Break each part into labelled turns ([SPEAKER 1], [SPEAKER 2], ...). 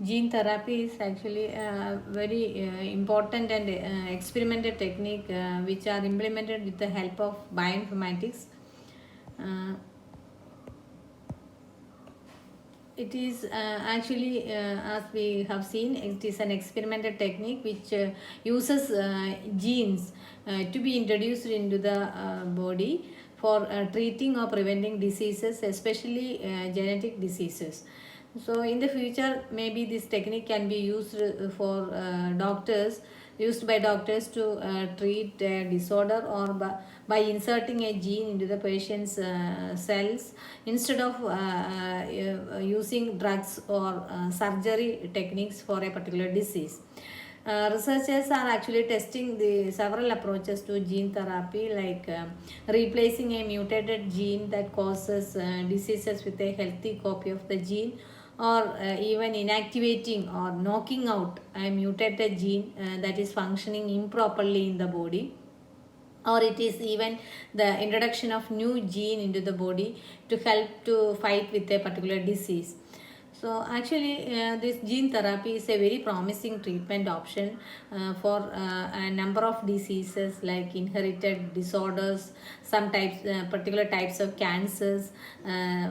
[SPEAKER 1] Gene therapy is actually a very important and experimental technique which are implemented with the help of bioinformatics. Uh, it is actually, as we have seen, it is an experimental technique which uses genes to be introduced into the body for treating or preventing diseases, especially genetic diseases. So in the future, maybe this technique can be used for doctors, used by doctors to treat a disorder, or by inserting a gene into the patient's cells instead of using drugs or surgery techniques for a particular disease. Researchers are actually testing the several approaches to gene therapy, like replacing a mutated gene that causes diseases with a healthy copy of the gene, or even inactivating or knocking out a mutated gene that is functioning improperly in the body, or it is even the introduction of new gene into the body to help to fight with a particular disease. So actually, this gene therapy is a very promising treatment option for a number of diseases like inherited disorders, some types, particular types of cancers,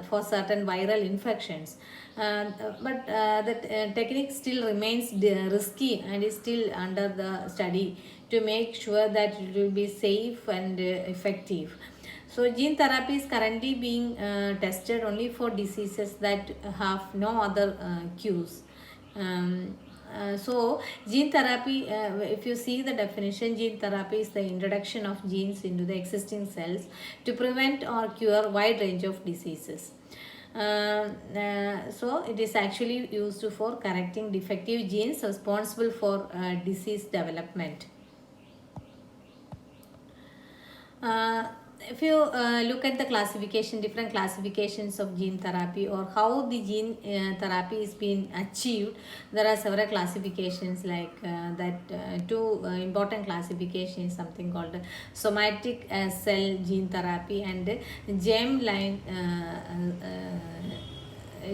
[SPEAKER 1] for certain viral infections. The technique still remains risky and is still under the study to make sure that it will be safe and effective. So gene therapy is currently being tested only for diseases that have no other cures. So gene therapy, if you see the definition, gene therapy is the introduction of genes into the existing cells to prevent or cure wide range of diseases. So it is actually used for correcting defective genes responsible for disease development. Uh, if you look at the classification, different classifications of gene therapy, or how the gene therapy is being achieved, there are several classifications like that. Two important classifications, something called somatic cell gene therapy and germline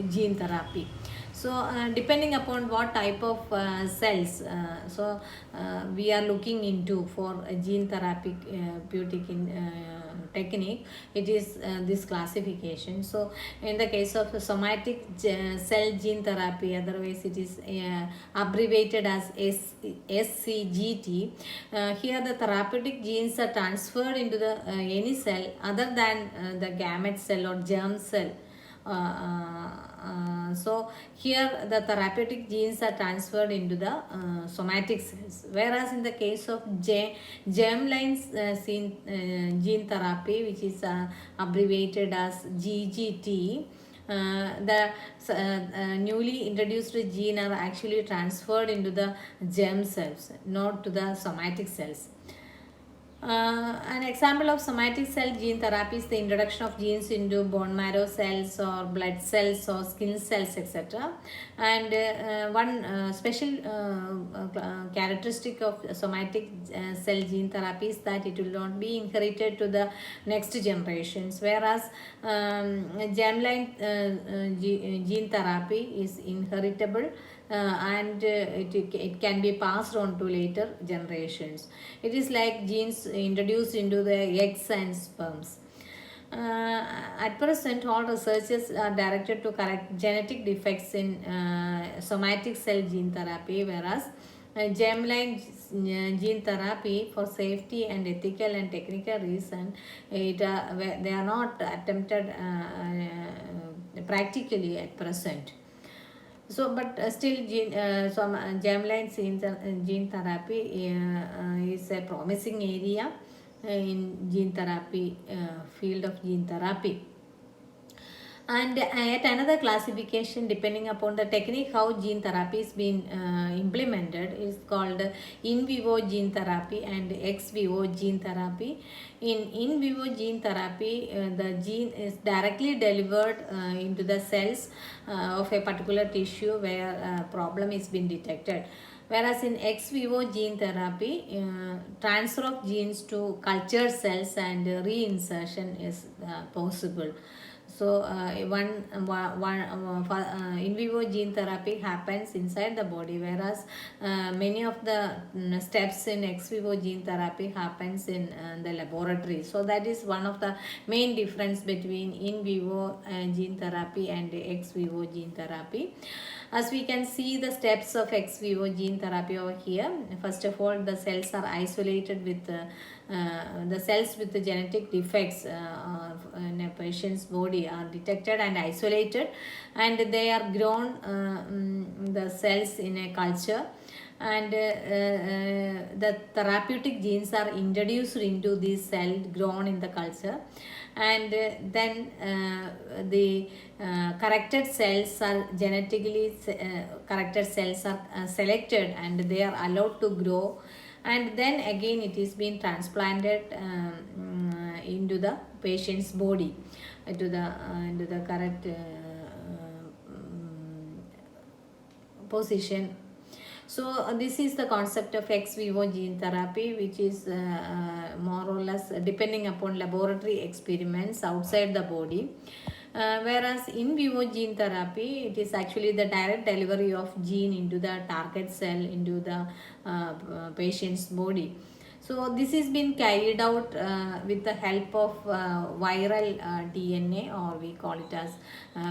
[SPEAKER 1] gene therapy. So depending upon what type of cells, we are looking into for a gene therapeutic technique, it is this classification. So in the case of somatic cell gene therapy, otherwise it is abbreviated as SCGT. Here the therapeutic genes are transferred into the any cell other than the gamete cell or germ cell. So here the therapeutic genes are transferred into the somatic cells, whereas in the case of germline gene therapy, which is abbreviated as GGT, the newly introduced gene are actually transferred into the germ cells, not to the somatic cells. An example of somatic cell gene therapy is the introduction of genes into bone marrow cells or blood cells or skin cells, etc. And one special characteristic of somatic cell gene therapy is that it will not be inherited to the next generations, whereas germline gene therapy is inheritable, and it can be passed on to later generations. It is like genes introduced into the eggs and sperms. At present, all researchers are directed to correct genetic defects in somatic cell gene therapy, whereas germline gene therapy, for safety and ethical and technical reason, they are not attempted practically at present. So but still some germline gene therapy is a promising area in gene therapy, field of gene therapy. And at another classification, depending upon the technique how gene therapy is being implemented, is called in vivo gene therapy and ex vivo gene therapy. In vivo gene therapy, the gene is directly delivered into the cells of a particular tissue where a problem is being detected, whereas in ex vivo gene therapy, transfer of genes to cultured cells and reinsertion is possible. So in vivo gene therapy happens inside the body, whereas many of the steps in ex vivo gene therapy happens in the laboratory. So that is one of the main difference between in vivo gene therapy and ex vivo gene therapy. As we can see the steps of ex vivo gene therapy over here. First of all, the cells are isolated with the cells with the genetic defects in a patient's body are detected and isolated, and they are grown the cells in a culture, and the therapeutic genes are introduced into these cells grown in the culture, and then the corrected cells are genetically corrected cells are selected, and they are allowed to grow, and then again it is being transplanted into the patient's body, into the correct position. So this is the concept of ex vivo gene therapy, which is more or less depending upon laboratory experiments outside the body. Whereas in vivo gene therapy, it is actually the direct delivery of gene into the target cell, into the patient's body. So this is been carried out with the help of viral DNA, or we call it as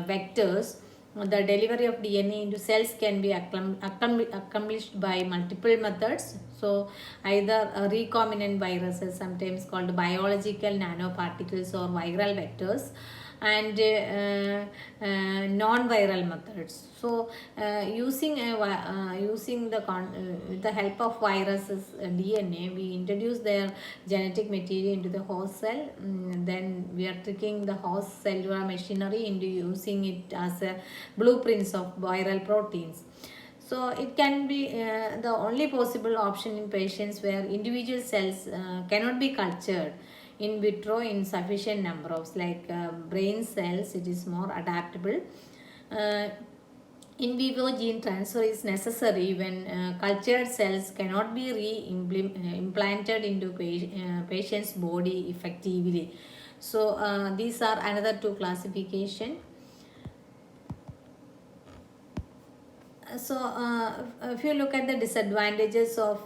[SPEAKER 1] vectors. The delivery of DNA into cells can be accomplished by multiple methods. So either recombinant viruses, sometimes called biological nanoparticles or viral vectors, and non-viral methods. So using with the help of viruses DNA, we introduce their genetic material into the host cell. Then we are tricking the host cellular machinery into using it as a blueprints of viral proteins. So it can be the only possible option in patients where individual cells cannot be cultured in vitro in sufficient number of, like brain cells. It is more adaptable. uh, in vivo gene transfer is necessary when cultured cells cannot be implanted into patient's body effectively. So these are another two classification. So if you look at the disadvantages of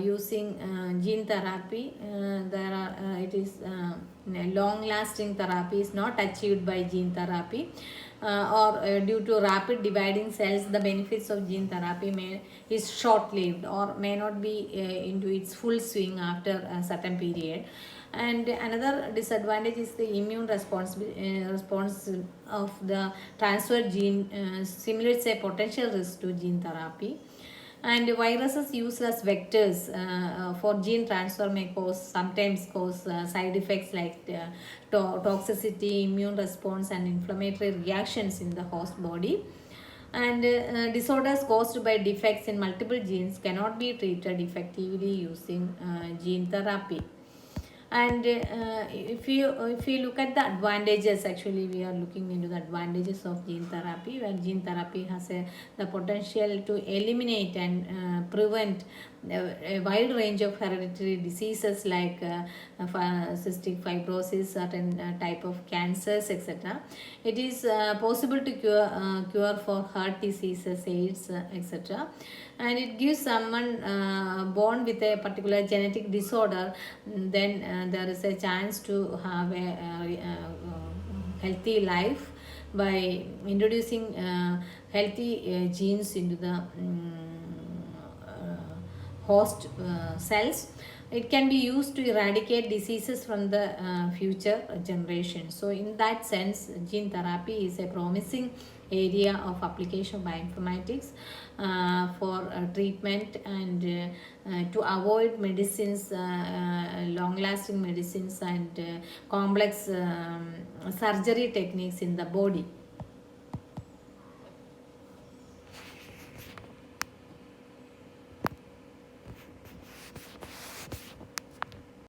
[SPEAKER 1] using gene therapy, there are it is long lasting therapy is not achieved by gene therapy, or due to rapid dividing cells, the benefits of gene therapy may is short lived or may not be into its full swing after a certain period. And another disadvantage is the immune response of the transferred gene simulates a potential risk to gene therapy. And viruses used as vectors for gene transfer may sometimes cause side effects like toxicity, immune response, and inflammatory reactions in the host body. And disorders caused by defects in multiple genes cannot be treated effectively using gene therapy. And if you look at the advantages, actually we are looking into the advantages of gene therapy, where gene therapy has the potential to eliminate and prevent a wide range of hereditary diseases like cystic fibrosis, certain type of cancers, etc. It is possible to cure for heart diseases, AIDS, etc. And it gives someone born with a particular genetic disorder, then there is a chance to have a healthy life by introducing healthy genes into the host cells. It can be used to eradicate diseases from the future generation. So in that sense, gene therapy is a promising area of application of bioinformatics for treatment and to avoid medicines, long lasting medicines, and complex surgery techniques in the body.